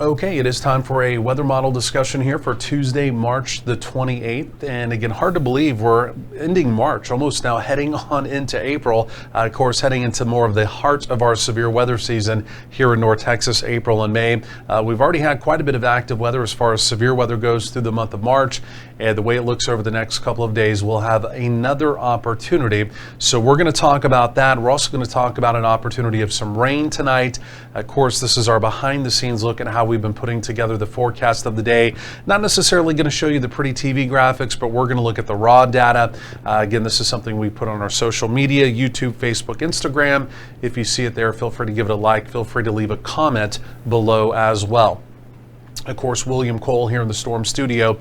Okay, it is time for a weather model discussion here for Tuesday, March the 28th. And again, hard to believe we're ending March, almost now heading on into April. Of course, heading into more of the heart of our severe weather season here in North Texas, April and May. We've already had quite a bit of active weather as far as severe weather goes through the month of March. And the way it looks over the next couple of days, we'll have another opportunity. So we're going to talk about that. We're also going to talk about an opportunity of some rain tonight. Of course, this is our behind the scenes look at how we've been putting together the forecast of the day. Not necessarily going to show you the pretty TV graphics, but we're going to look at the raw data. Again, this is something we put on our social media, YouTube, Facebook, Instagram. If you see it there, feel free to give it a like. Feel free to leave a comment below as well. Of course, William Cole here in the Storm Studio.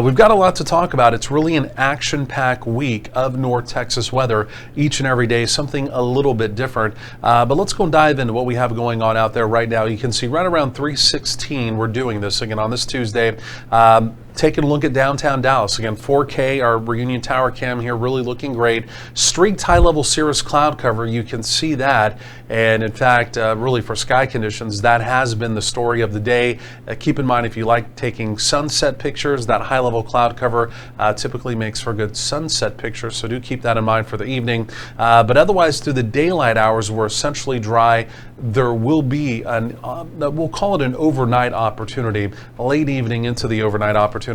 We've got a lot to talk about. It's really an action-packed week of North Texas weather each and every day, something a little bit different. But let's go and dive into what we have going on out there right now. You can see right around 3:16 we're doing this again on this Tuesday. Taking a look at downtown Dallas. Again, 4K, our Reunion Tower cam here, really looking great. Streaked high-level cirrus cloud cover, you can see that. And in fact, really for sky conditions, that has been the story of the day. Keep in mind, if you like taking sunset pictures, that high-level cloud cover typically makes for good sunset pictures, so do keep that in mind for the evening. But otherwise, through the daylight hours, we're essentially dry. There will be, we'll call it an overnight opportunity, late evening into the overnight opportunity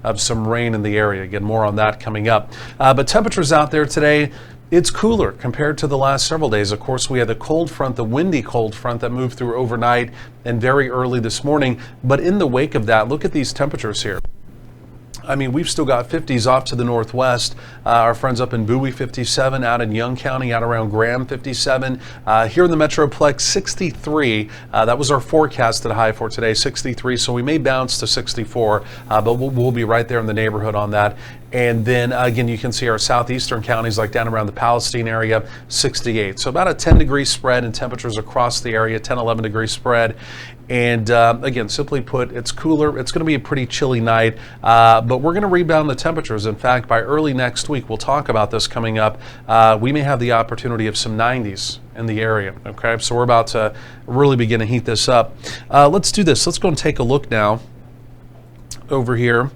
of some rain in the area. Again, more on that coming up. But temperatures out there today, it's cooler compared to the last several days. Of course, we had the cold front, the windy cold front that moved through overnight and very early this morning. But in the wake of that, look at these temperatures here. I mean, we've still got 50s off to the northwest. Our friends up in Bowie, 57, out in Young County, out around Graham, 57. Here in the Metroplex, 63. That was our forecasted high for today, 63. So we may bounce to 64, but we'll be right there in the neighborhood on that. And then again, you can see our southeastern counties, like down around the Palestine area, 68. So about a 10-degree spread in temperatures across the area, 10, 11-degree spread. And again, simply put, it's cooler. It's going to be a pretty chilly night, but we're going to rebound the temperatures. In fact, by early next week, we'll talk about this coming up. We may have the opportunity of some 90s in the area. Okay, so we're about to really begin to heat this up. Let's do this. Let's go and take a look now over here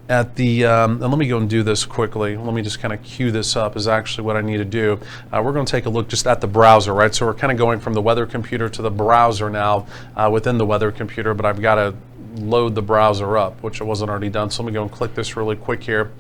at the, and let me go and do this quickly. Let me just kind of cue this up is actually what I need to do. We're going to take a look just at the browser, right? So we're kind of going from the weather computer to the browser now within the weather computer, but I've got to load the browser up, which I wasn't already done. So let me go and click this really quick here.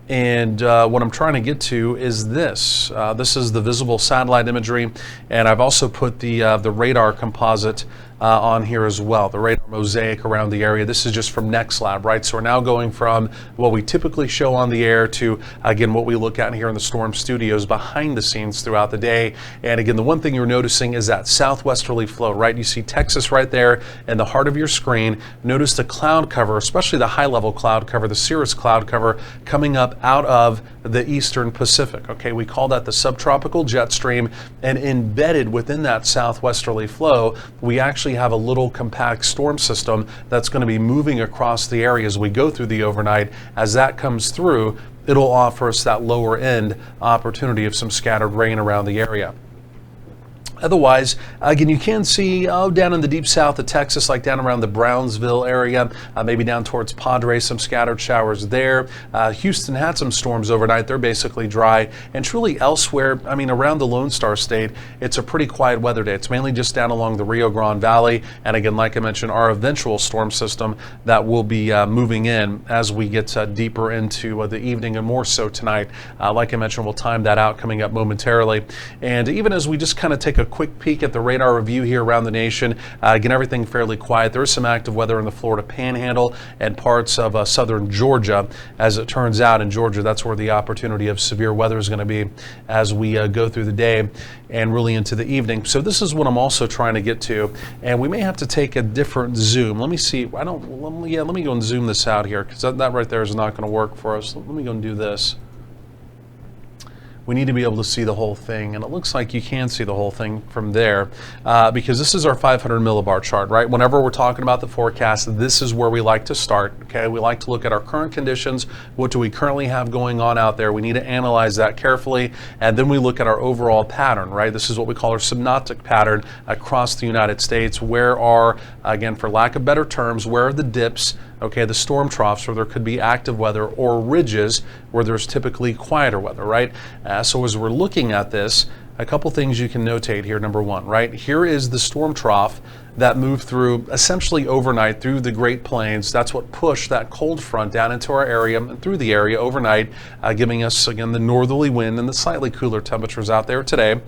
And what I'm trying to get to is this. This is the visible satellite imagery, and I've also put the radar composite on here as well, the radar mosaic around the area. This is just from NextLab, right? So we're now going from what we typically show on the air to, again, what we look at here in the Storm Studios behind the scenes throughout the day. And again, the one thing you're noticing is that southwesterly flow, right? You see Texas right there in the heart of your screen. Notice the cloud cover, especially the high-level cloud cover, the cirrus cloud cover coming up out of the eastern Pacific. Okay, we call that the subtropical jet stream, and embedded within that southwesterly flow, we actually have a little compact storm system that's going to be moving across the area as we go through the overnight. As that comes through, it'll offer us that lower end opportunity of some scattered rain around the area. Otherwise, again, you can see down in the deep south of Texas, like down around the Brownsville area, maybe down towards Padre, some scattered showers there. Houston had some storms overnight. They're basically dry. And truly elsewhere, I mean, around the Lone Star State, it's a pretty quiet weather day. It's mainly just down along the Rio Grande Valley. And again, like I mentioned, our eventual storm system that will be moving in as we get deeper into the evening and more so tonight. Like I mentioned, we'll time that out coming up momentarily. And even as we just kind of take a quick peek at the radar review here around the nation. Again, everything fairly quiet. There is some active weather in the Florida Panhandle and parts of southern Georgia. As it turns out, in Georgia, that's where the opportunity of severe weather is going to be as we go through the day and really into the evening. So this is what I'm also trying to get to, and we may have to take a different zoom. Let me see. Let me go and zoom this out here, because that right there is not going to work for us. Let me go and do this. we need to be able to see the whole thing. And it looks like you can see the whole thing from there because this is our 500 millibar chart, right? Whenever we're talking about the forecast, this is where we like to start, okay? We like to look at our current conditions. What do we currently have going on out there? We need to analyze that carefully. And then we look at our overall pattern, right? This is what we call our synoptic pattern across the United States. Where are, again, for lack of better terms, where are the dips, okay, the storm troughs where there could be active weather, or ridges where there's typically quieter weather, right? So as we're looking at this, a couple things you can notate here. Number one, right? Here is the storm trough that moved through essentially overnight through the Great Plains. That's what pushed that cold front down into our area and through the area overnight, giving us, again, the northerly wind and the slightly cooler temperatures out there today.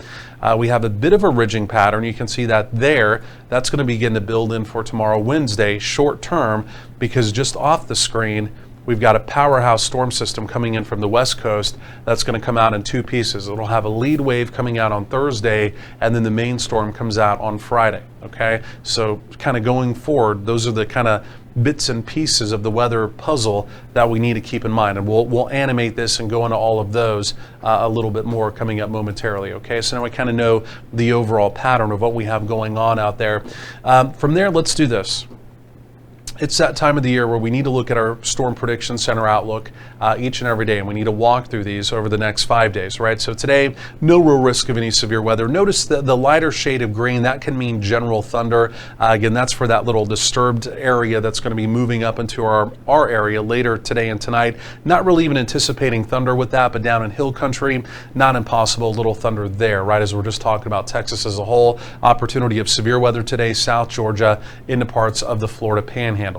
We have a bit of a ridging pattern. You can see that there. That's going to begin to build in for tomorrow, Wednesday, short term, because just off the screen, we've got a powerhouse storm system coming in from the west coast that's going to come out in two pieces. It'll have a lead wave coming out on Thursday, and then the main storm comes out on Friday, okay? So kind of going forward, those are the kind of bits and pieces of the weather puzzle that we need to keep in mind. And we'll animate this and go into all of those a little bit more coming up momentarily, okay? So now we kind of know the overall pattern of what we have going on out there. From there, let's do this. It's that time of the year where we need to look at our Storm Prediction Center outlook each and every day, and we need to walk through these over the next 5 days, right? So today, no real risk of any severe weather. Notice the lighter shade of green, that can mean general thunder. Again, that's for that little disturbed area that's going to be moving up into our area later today and tonight. Not really even anticipating thunder with that, but down in hill country, not impossible, little thunder there, right? As we're just talking about Texas as a whole, opportunity of severe weather today, South Georgia, into parts of the Florida Panhandle.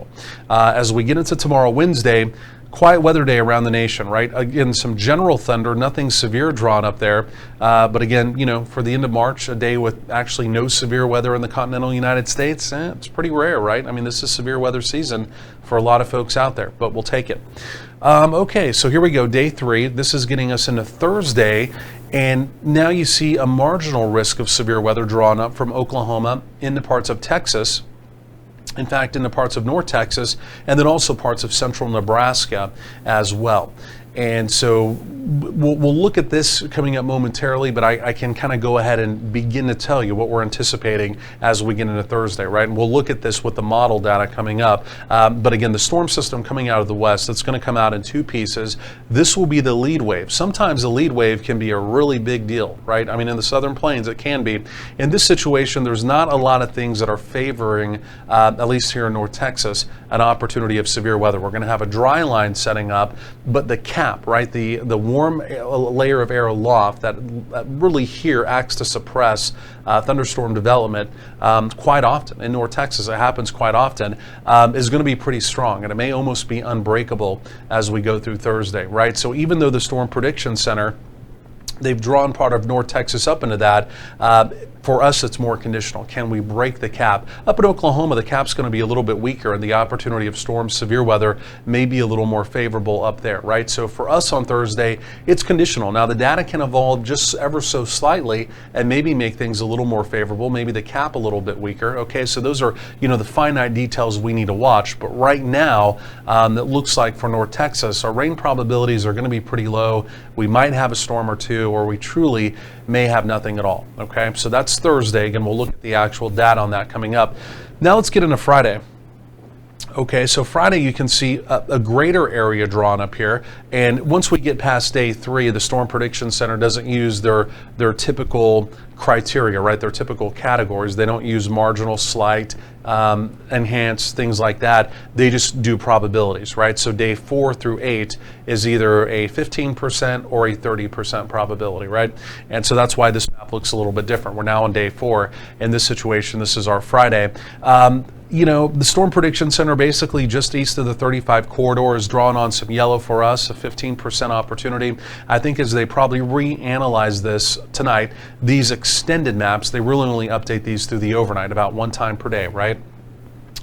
As we get into tomorrow, Wednesday, quiet weather day around the nation, right? Again, some general thunder, nothing severe drawn up there. But again, you know, for the end of March, a day with actually no severe weather in the continental United States, it's pretty rare, right? I mean, this is severe weather season for a lot of folks out there, but we'll take it. Okay, so here we go, day 3. This is getting us into Thursday. And now you see a marginal risk of severe weather drawn up from Oklahoma into parts of Texas. In fact, into parts of North Texas, and then also parts of central Nebraska as well. And so we'll look at this coming up momentarily, but I can kind of go ahead and begin to tell you what we're anticipating as we get into Thursday, right? And we'll look at this with the model data coming up. But again, the storm system coming out of the west, it's going to come out in two pieces. This will be the lead wave. Sometimes the lead wave can be a really big deal, right? I mean, in the southern plains, it can be. In this situation, there's not a lot of things that are favoring, at least here in North Texas, an opportunity of severe weather. We're going to have a dry line setting up, but the cap, right, the warm layer of air aloft that really here acts to suppress thunderstorm development quite often. In North Texas, it happens quite often, is going to be pretty strong, and it may almost be unbreakable as we go through Thursday, right? So even though the Storm Prediction Center, they've drawn part of North Texas up into that, for us, it's more conditional. Can we break the cap? Up in Oklahoma, the cap's going to be a little bit weaker, and the opportunity of storm severe weather may be a little more favorable up there, right? So for us on Thursday, it's conditional. Now, the data can evolve just ever so slightly and maybe make things a little more favorable, maybe the cap a little bit weaker. Okay, so those are, you know, the finite details we need to watch. But right now, it looks like for North Texas, our rain probabilities are going to be pretty low. We might have a storm or two, or we truly may have nothing at all. Okay, so that's Thursday. Again, we'll look at the actual data on that coming up. Now let's get into Friday. Okay, so Friday you can see a greater area drawn up here, and once we get past day 3, the Storm Prediction Center doesn't use their typical criteria, right? Their typical categories. They don't use marginal, slight, enhanced, things like that. They just do probabilities, right? So day 4 through 8 is either a 15% or a 30% probability, right? And so that's why this map looks a little bit different. We're now on day 4. In this situation, this is our Friday. You know, the Storm Prediction Center basically just east of the 35 corridor is drawn on some yellow for us, a 15% opportunity. I think as they probably reanalyze this tonight, these extended maps, they really only update these through the overnight, about one time per day, right?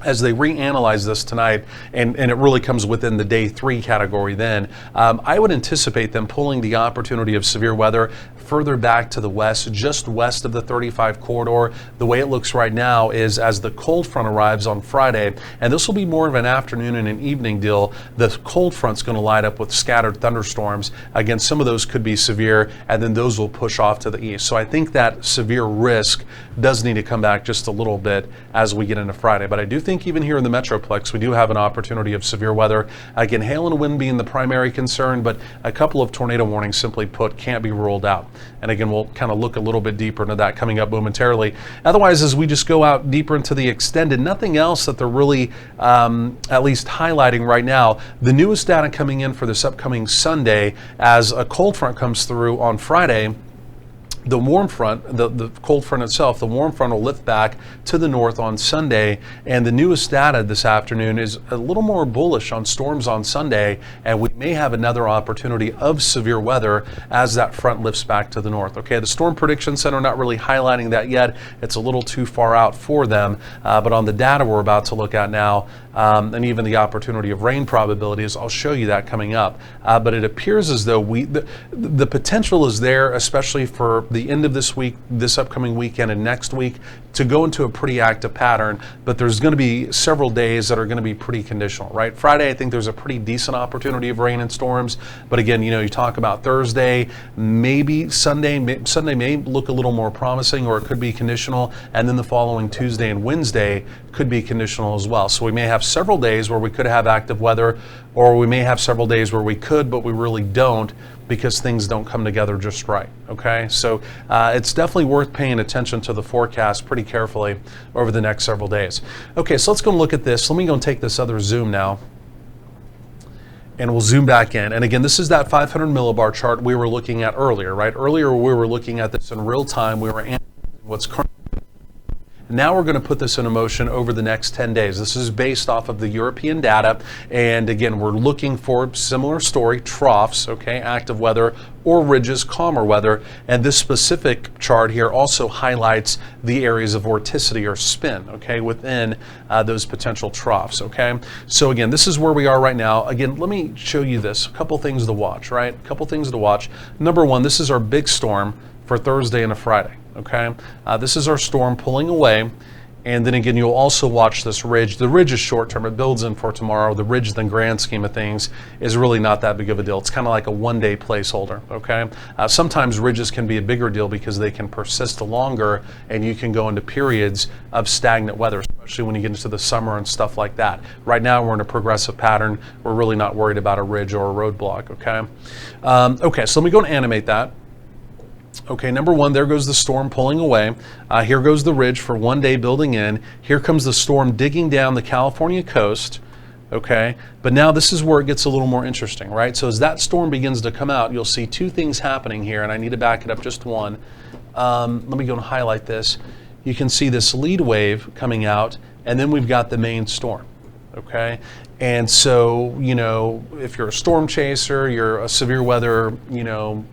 As they reanalyze this tonight, and it really comes within the day 3 category then, I would anticipate them pulling the opportunity of severe weather further back to the west, just west of the 35 corridor. The way it looks right now is as the cold front arrives on Friday, and this will be more of an afternoon and an evening deal, the cold front's going to light up with scattered thunderstorms. Again, some of those could be severe, and then those will push off to the east. So I think that severe risk does need to come back just a little bit as we get into Friday. But I do think even here in the Metroplex, we do have an opportunity of severe weather. Again, hail and wind being the primary concern, but a couple of tornado warnings, simply put, can't be ruled out. And again, we'll kind of look a little bit deeper into that coming up momentarily. Otherwise, as we just go out deeper into the extended, nothing else that they're really at least highlighting right now. The newest data coming in for this upcoming Sunday as a cold front comes through on Friday. The warm front, the cold front itself, the warm front will lift back to the north on Sunday, and the newest data this afternoon is a little more bullish on storms on Sunday, and we may have another opportunity of severe weather as that front lifts back to the north. Okay, the Storm Prediction Center not really highlighting that yet. It's a little too far out for them, but on the data we're about to look at now, and even the opportunity of rain probabilities, I'll show you that coming up. But it appears as though the potential is there, especially for the end of this week, this upcoming weekend, and next week, to go into a pretty active pattern. But there's going to be several days that are going to be pretty conditional, right? Friday, I think there's a pretty decent opportunity of rain and storms. But again, you know, you talk about Thursday, maybe Sunday. Sunday may look a little more promising, or it could be conditional. And then the following Tuesday and Wednesday could be conditional as well. So we may have several days where we could have active weather, or we may have several days where we could, but we really don't, because things don't come together just right. Okay, so it's definitely worth paying attention to the forecast pretty carefully over the next several days. Okay, so let's go and look at this. Let me go and take this other zoom now, and we'll zoom back in. And again, this is that 500 millibar chart we were looking at earlier, right? Earlier we were looking at this in real time. We were analyzing what's currently. Now we're going to put this into motion over the next 10 days. This is based off of the European data. And again, we're looking for similar story, troughs, okay, active weather, or ridges, calmer weather. And this specific chart here also highlights the areas of vorticity or spin, okay, within those potential troughs, okay? So again, this is where we are right now. Again, let me show you this. A couple things to watch, right? A couple things to watch. Number one, this is our big storm for Thursday and a Friday. Okay, this is our storm pulling away, and then again you'll also watch this ridge. The ridge is short term, it builds in for tomorrow. The ridge, in the grand scheme of things, is really not that big of a deal. It's kind of like a one-day placeholder. Okay, sometimes ridges can be a bigger deal because they can persist longer, and you can go into periods of stagnant weather, especially when you get into the summer and stuff like that. Right now we're in a progressive pattern. We're really not worried about a ridge or a roadblock. Okay, okay, so let me go and animate that. Okay, number one, there goes the storm pulling away. Here goes the ridge for one day building in. Here comes the storm digging down the California coast. Okay, but now this is where it gets a little more interesting, right? So as that storm begins to come out, you'll see two things happening here, and I need to back it up just one. Let me go and highlight this. You can see this lead wave coming out, and then we've got the main storm. Okay, and so, you know, if you're a storm chaser, you're a severe weather, you know,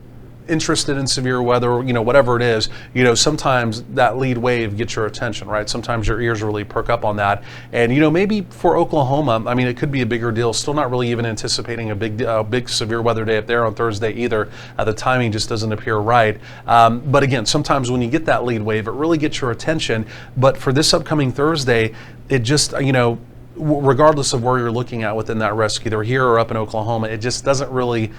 interested in severe weather, you know, whatever it is, you know, sometimes that lead wave gets your attention, right? Sometimes your ears really perk up on that. And, you know, maybe for Oklahoma, I mean, it could be a bigger deal. Still not really even anticipating a big severe weather day up there on Thursday either. The timing just doesn't appear right. But again, sometimes when you get that lead wave, it really gets your attention. But for this upcoming Thursday, it just, you know, regardless of where you're looking at within that risk, either here or up in Oklahoma, it just doesn't really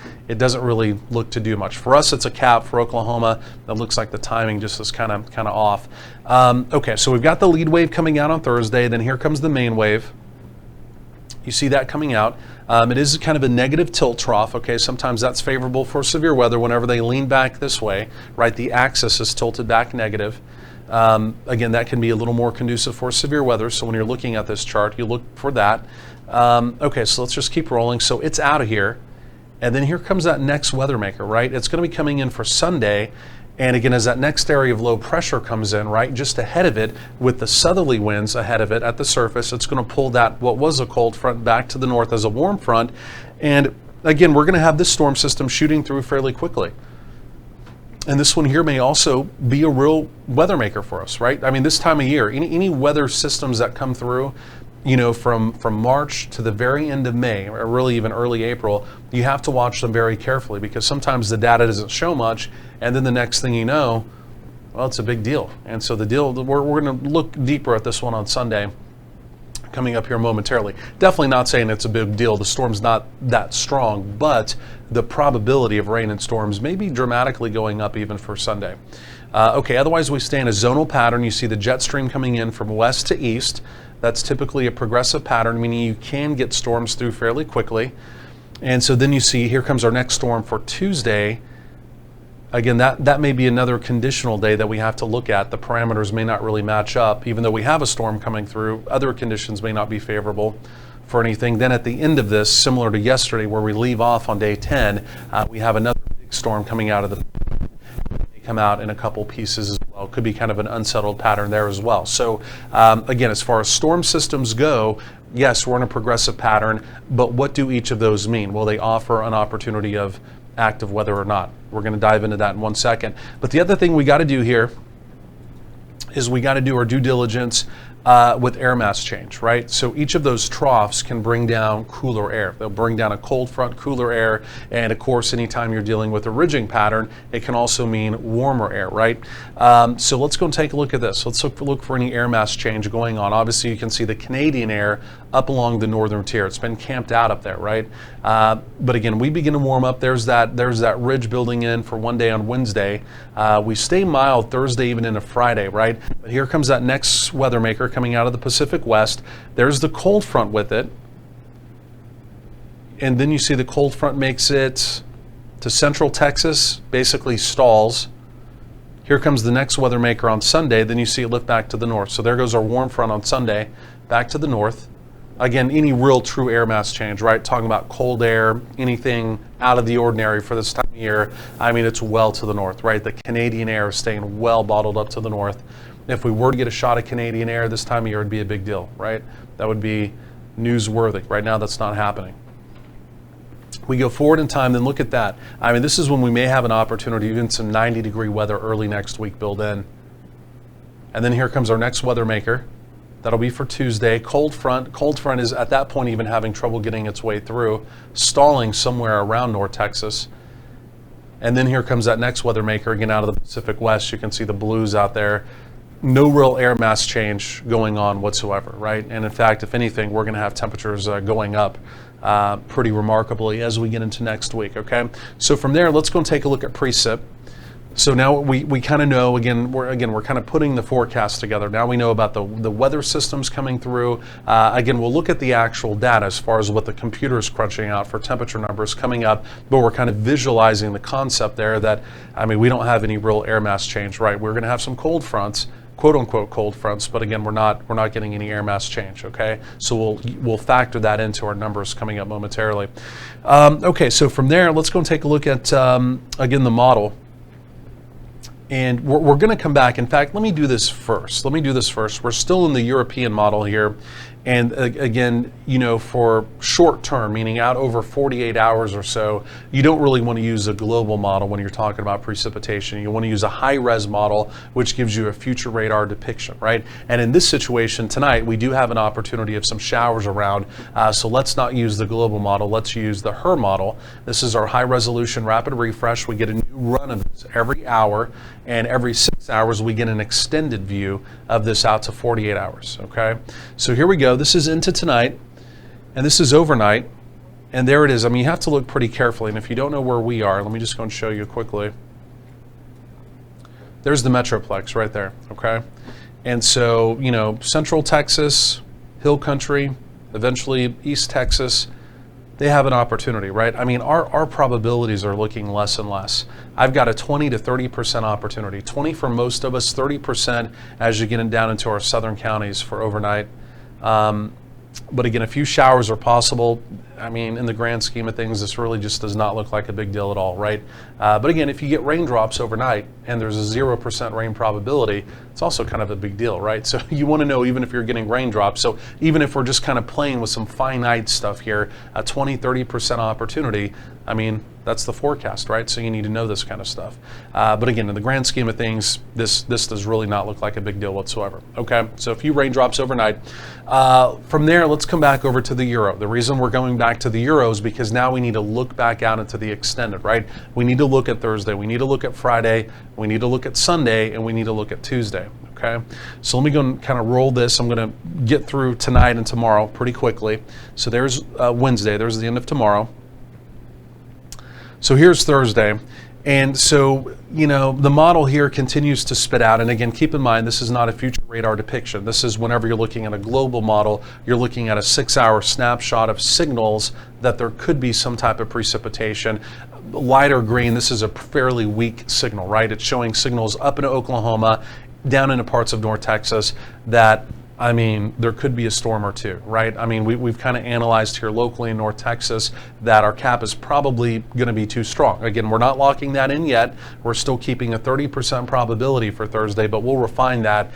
look to do much. For us, it's a cap. For Oklahoma, it looks like the timing just is kind of off. Okay, so we've got the lead wave coming out on Thursday. Then here comes the main wave. You see that coming out. It is kind of a negative tilt trough. Okay, sometimes that's favorable for severe weather whenever they lean back this way, right? The axis is tilted back negative. Again, that can be a little more conducive for severe weather. So when you're looking at this chart, you look for that. Okay, so let's just keep rolling. So it's out of here. And then here comes that next weather maker, right? It's going to be coming in for Sunday. And again, as that next area of low pressure comes in, right, just ahead of it, with the southerly winds ahead of it at the surface, it's going to pull that, what was a cold front, back to the north as a warm front. And again, we're going to have this storm system shooting through fairly quickly. And this one here may also be a real weather maker for us, right? I mean, this time of year, any weather systems that come through, from March to the very end of May, or really even early April, you have to watch them very carefully, because sometimes the data doesn't show much, and then the next thing you know, well, it's a big deal. And so we're going to look deeper at this one on Sunday, coming up here momentarily. Definitely not saying it's a big deal. The storm's not that strong, but the probability of rain and storms may be dramatically going up even for Sunday. Okay, otherwise we stay in a zonal pattern. You see the jet stream coming in from west to east. That's typically a progressive pattern, meaning you can get storms through fairly quickly. And so then you see, here comes our next storm for Tuesday. Again, that may be another conditional day that we have to look at. The parameters may not really match up. Even though we have a storm coming through, other conditions may not be favorable for anything. Then at the end of this, similar to yesterday where we leave off on day 10, we have another big storm coming out of the come out in a couple pieces as well. Could be kind of an unsettled pattern there as well. So again, as far as storm systems go, yes, we're in a progressive pattern, but what do each of those mean? Will they offer an opportunity of active weather or not? We're going to dive into that in 1 second. But the other thing we got to do here is we got to do our due diligence with air mass change, right? So each of those troughs can bring down cooler air. They'll bring down a cold front, cooler air, and of course, anytime you're dealing with a ridging pattern, it can also mean warmer air, right? So let's go and take a look at this. Let's look for any air mass change going on. Obviously, you can see the Canadian air up along the northern tier. It's been camped out up there, right? But again, we begin to warm up. There's that ridge building in for one day on Wednesday. We stay mild Thursday, even into Friday, right? But here comes that next weather maker coming out of the Pacific West. There's the cold front with it. And then you see the cold front makes it to central Texas, basically stalls. Here comes the next weather maker on Sunday. Then you see it lift back to the north. So there goes our warm front on Sunday, back to the north. Again, any real true air mass change, right? Talking about cold air, anything out of the ordinary for this time of year. I mean, it's well to the north, right? The Canadian air is staying well bottled up to the north. If we were to get a shot of Canadian air this time of year, it'd be a big deal, right? That would be newsworthy. Right now, that's not happening. We go forward in time, then look at that. I mean, this is when we may have an opportunity, even some 90-degree weather early next week build in. And then here comes our next weather maker. That'll be for Tuesday. Cold front. Cold front is at that point even having trouble getting its way through, stalling somewhere around North Texas. And then here comes that next weather maker, again out of the Pacific West. You can see the blues out there. No real air mass change going on whatsoever, right? And in fact, if anything, we're going to have temperatures going up pretty remarkably as we get into next week, okay? So from there, let's go and take a look at precip. So now we kind of know, we're kind of putting the forecast together. Now we know about the weather systems coming through. Again, we'll look at the actual data as far as what the computer is crunching out for temperature numbers coming up, but we're kind of visualizing the concept there that, I mean, we don't have any real air mass change, right? We're going to have some cold fronts, quote unquote cold fronts, but again, we're not getting any air mass change, okay? So we'll factor that into our numbers coming up momentarily. Okay, so from there, let's go and take a look at, again, the model. And we're going to come back. In fact, let me do this first. We're still in the European model here. And again, for short term, meaning out over 48 hours or so, you don't really want to use a global model when you're talking about precipitation. You want to use a high-res model, which gives you a future radar depiction, right? And in this situation tonight, we do have an opportunity of some showers around. So let's not use the global model. Let's use the HER model. This is our high-resolution rapid refresh. We get a new run of this every hour, and every 6 hours we get an extended view of this out to 48 hours, okay? So here we go. This is into tonight, and this is overnight, and there it is. I mean, you have to look pretty carefully, and if you don't know where we are, let me just go and show you quickly. There's the Metroplex right there, okay? And so, Central Texas, Hill Country, eventually East Texas, they have an opportunity, right? I mean, our probabilities are looking less and less. I've got a 20 to 30% opportunity. 20 for most of us, 30% as you get down into our southern counties for overnight. But again, a few showers are possible. I mean, in the grand scheme of things, this really just does not look like a big deal at all, right? But again, if you get raindrops overnight and there's a 0% rain probability, it's also kind of a big deal, right? So you want to know even if you're getting raindrops. So even if we're just kind of playing with some finite stuff here, a 20, 30% opportunity, I mean, that's the forecast, right? So you need to know this kind of stuff. But again, in the grand scheme of things, this does really not look like a big deal whatsoever. Okay, so a few raindrops overnight. From there, let's come back over to the euro. The reason we're going back to the euro is because now we need to look back out into the extended, right? We need to look at Thursday, we need to look at Friday, we need to look at Sunday, and we need to look at Tuesday. Okay, so let me go and kind of roll this. I'm going to get through tonight and tomorrow pretty quickly. So there's Wednesday, there's the end of tomorrow. So here's Thursday. And so, you know, the model here continues to spit out. And again, keep in mind, this is not a future radar depiction. This is whenever you're looking at a global model, you're looking at a 6-hour snapshot of signals that there could be some type of precipitation. Lighter green, this is a fairly weak signal, right? It's showing signals up into Oklahoma, down into parts of North Texas that, I mean, there could be a storm or two, right? I mean, we've kind of analyzed here locally in North Texas that our cap is probably going to be too strong. Again, we're not locking that in yet. We're still keeping a 30% probability for Thursday, but we'll refine that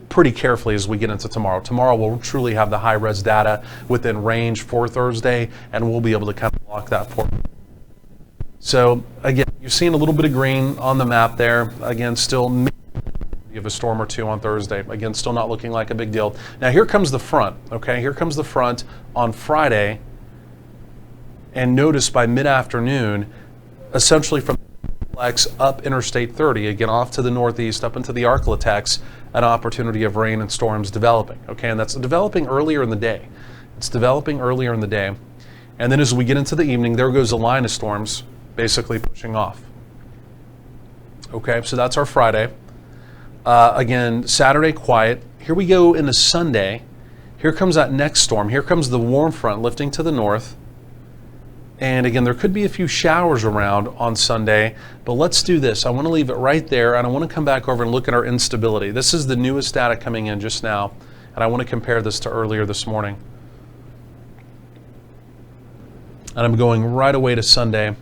pretty carefully as we get into tomorrow. Tomorrow we'll truly have the high-res data within range for Thursday, and we'll be able to kind of lock that for. So again, you're seeing a little bit of green on the map there. Again, still you have a storm or two on Thursday. Again, still not looking like a big deal. Now here comes the front, okay? Here comes the front on Friday. And notice by mid-afternoon, essentially from up Interstate 30, again off to the northeast, up into the Arklatex, an opportunity of rain and storms developing, okay? And that's developing earlier in the day. It's developing earlier in the day. And then as we get into the evening, there goes a line of storms basically pushing off. Okay, so that's our Friday. Again, Saturday, quiet. Here we go into Sunday. Here comes that next storm. Here comes the warm front lifting to the north. And again, there could be a few showers around on Sunday, but let's do this. I want to leave it right there, and I want to come back over and look at our instability. This is the newest data coming in just now, and I want to compare this to earlier this morning. And I'm going right away to Sunday.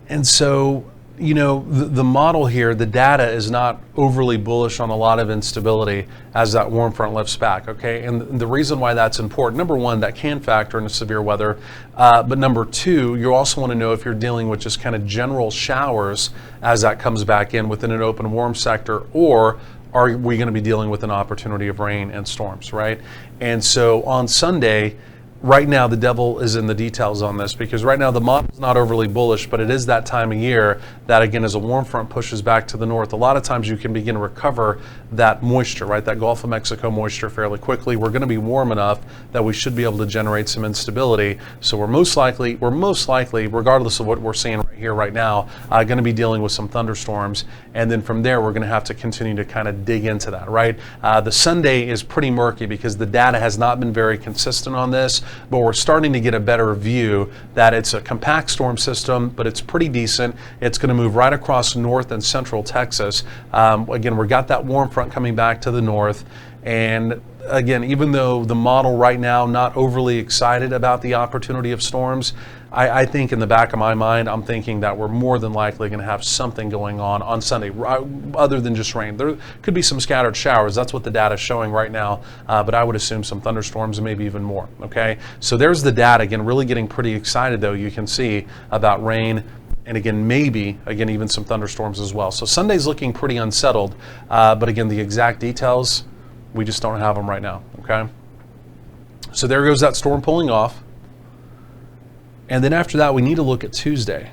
And so, you know, the model here, the data is not overly bullish on a lot of instability as that warm front lifts back, okay? And the reason why that's important, number one, that can factor into severe weather, but number two, you also want to know if you're dealing with just kind of general showers as that comes back in within an open warm sector, or are we going to be dealing with an opportunity of rain and storms, right? And so on Sunday, right now the devil is in the details on this, because right now the model is not overly bullish, but it is that time of year that, again, as a warm front pushes back to the north, a lot of times you can begin to recover that moisture, right, that Gulf of Mexico moisture fairly quickly. We're going to be warm enough that we should be able to generate some instability. So we're most likely, regardless of what we're seeing right here, right now, going to be dealing with some thunderstorms. And then from there, we're going to have to continue to kind of dig into that, right? The Sunday is pretty murky because the data has not been very consistent on this, but we're starting to get a better view that it's a compact storm system, but it's pretty decent. It's going to move right across north and central Texas. Again, we've got that warm front coming back to the north. And again, even though the model right now, not overly excited about the opportunity of storms, I think in the back of my mind, I'm thinking that we're more than likely going to have something going on Sunday, other than just rain. There could be some scattered showers. That's what the data is showing right now, but I would assume some thunderstorms and maybe even more, okay? So there's the data. Again, really getting pretty excited, though, you can see, about rain, and again, maybe, again, even some thunderstorms as well. So Sunday's looking pretty unsettled, but again, the exact details, we just don't have them right now, okay? So there goes that storm pulling off. And then after that, we need to look at Tuesday.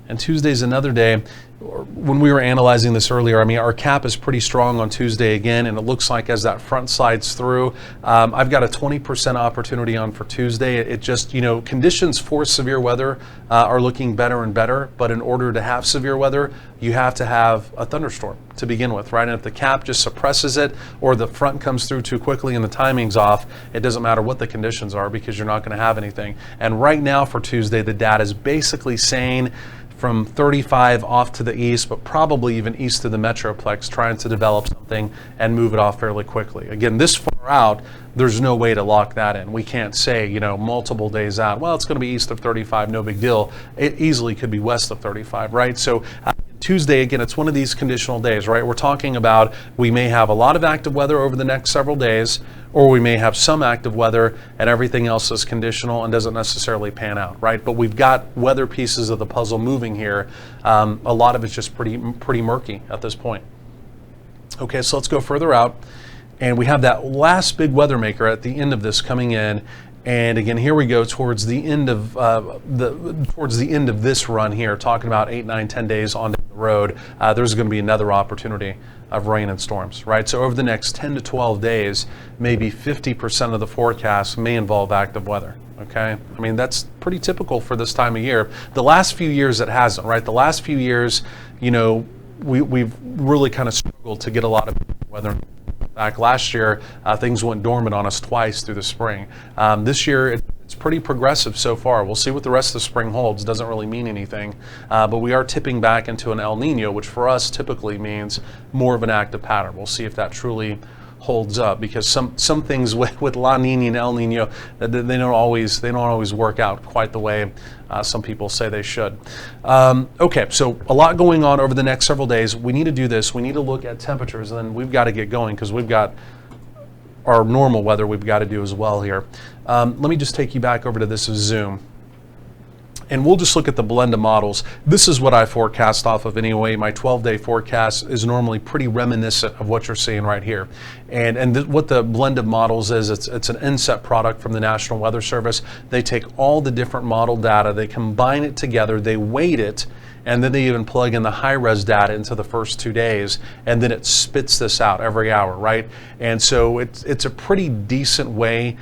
And Tuesday's another day. When we were analyzing this earlier, I mean, our cap is pretty strong on Tuesday again, and it looks like as that front slides through, I've got a 20% opportunity on for Tuesday. It just, you know, conditions for severe weather are looking better and better, but in order to have severe weather, you have to have a thunderstorm to begin with, right? And if the cap just suppresses it, or the front comes through too quickly and the timing's off, it doesn't matter what the conditions are, because you're not going to have anything. And right now for Tuesday, the data is basically saying from 35 off to the east, but probably even east to the Metroplex, trying to develop something and move it off fairly quickly. Again, this far out, there's no way to lock that in. We can't say, you know, multiple days out, well, it's going to be east of 35, no big deal. It easily could be west of 35, right? So Tuesday, again, it's one of these conditional days, right? We're talking about we may have a lot of active weather over the next several days, or we may have some active weather and everything else is conditional and doesn't necessarily pan out, right? But we've got weather pieces of the puzzle moving here. A lot of it's just pretty murky at this point. Okay, so let's go further out. And we have that last big weather maker at the end of this coming in. And again, here we go towards the end of this run here, talking about 8, 9, 10 days on the road. There's going to be another opportunity of rain and storms, right? So over the next 10 to 12 days, maybe 50% of the forecast may involve active weather. Okay, I mean, that's pretty typical for this time of year. The last few years it hasn't, right? The last few years, you know, we've really kind of struggled to get a lot of weather. Back last year, things went dormant on us twice through the spring. This year, it's pretty progressive so far. We'll see what the rest of the spring holds. Doesn't really mean anything, but we are tipping back into an El Nino, which for us typically means more of an active pattern. We'll see if that truly holds up, because some things with La Nina and El Nino, they don't always work out quite the way some people say they should. Okay, so a lot going on over the next several days. We need to do this. We need to look at temperatures, and then we've got to get going because we've got our normal weather we've got to do as well here. Let me just take you back over to this Zoom. And we'll just look at the blend of models. This is what I forecast off of anyway. My 12-day forecast is normally pretty reminiscent of what you're seeing right here. And what the blend of models is, it's an inset product from the National Weather Service. They take all the different model data, they combine it together, they weight it, and then they even plug in the high-res data into the first 2 days, and then it spits this out every hour, right? And so it's a pretty decent way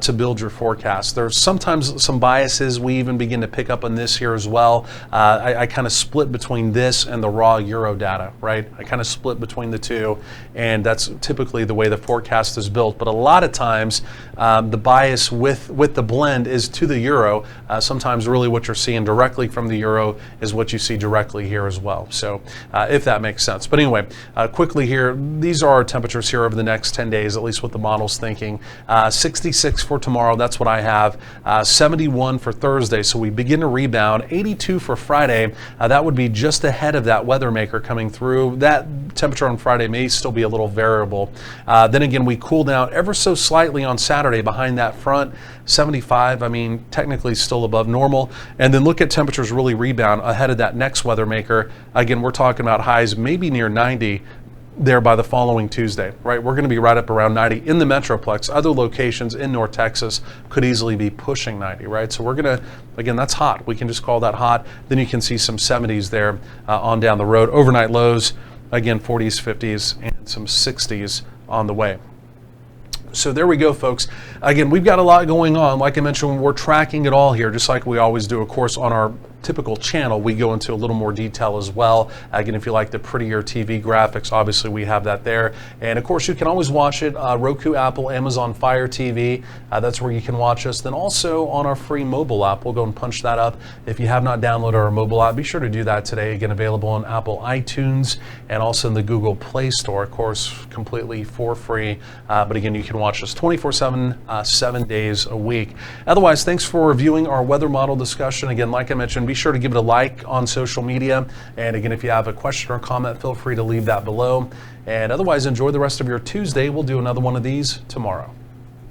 to build your forecast. There's sometimes some biases. We even begin to pick up on this here as well. I kind of split between this and the raw Euro data, right? I kind of split between the two, and that's typically the way the forecast is built. But a lot of times, the bias with the blend is to the Euro. Sometimes really what you're seeing directly from the Euro is what you see directly here as well. So if that makes sense. But anyway, quickly here, these are our temperatures here over the next 10 days, at least what the model's thinking. 66 for tomorrow, that's what I have. 71 for Thursday, so we begin to rebound. 82 for Friday, that would be just ahead of that weather maker coming through. That temperature on Friday may still be a little variable. Then again, we cool down ever so slightly on Saturday behind that front. 75, I mean, technically still above normal. And then look at temperatures really rebound ahead of that next weather maker. Again, we're talking about highs maybe near 90 there by the following Tuesday, right? We're going to be right up around 90 in the Metroplex. Other locations in North Texas could easily be pushing 90, right? So we're going to, again, that's hot. We can just call that hot. Then you can see some 70s there on down the road. Overnight lows, again, 40s, 50s, and some 60s on the way. So there we go, folks. Again, we've got a lot going on. Like I mentioned, we're tracking it all here, just like we always do. Of course, on our typical channel, we go into a little more detail as well. Again, if you like the prettier TV graphics, obviously we have that there. And of course, you can always watch it, Roku, Apple, Amazon Fire TV. That's where you can watch us. Then also on our free mobile app, we'll go and punch that up. If you have not downloaded our mobile app, be sure to do that today. Again, available on Apple iTunes and also in the Google Play Store, of course, completely for free. But again, you can watch us 24/7, 7 days a week. Otherwise, thanks for reviewing our weather model discussion. Again, like I mentioned, be sure to give it a like on social media. And again, if you have a question or comment, feel free to leave that below. And otherwise, enjoy the rest of your Tuesday. We'll do another one of these tomorrow.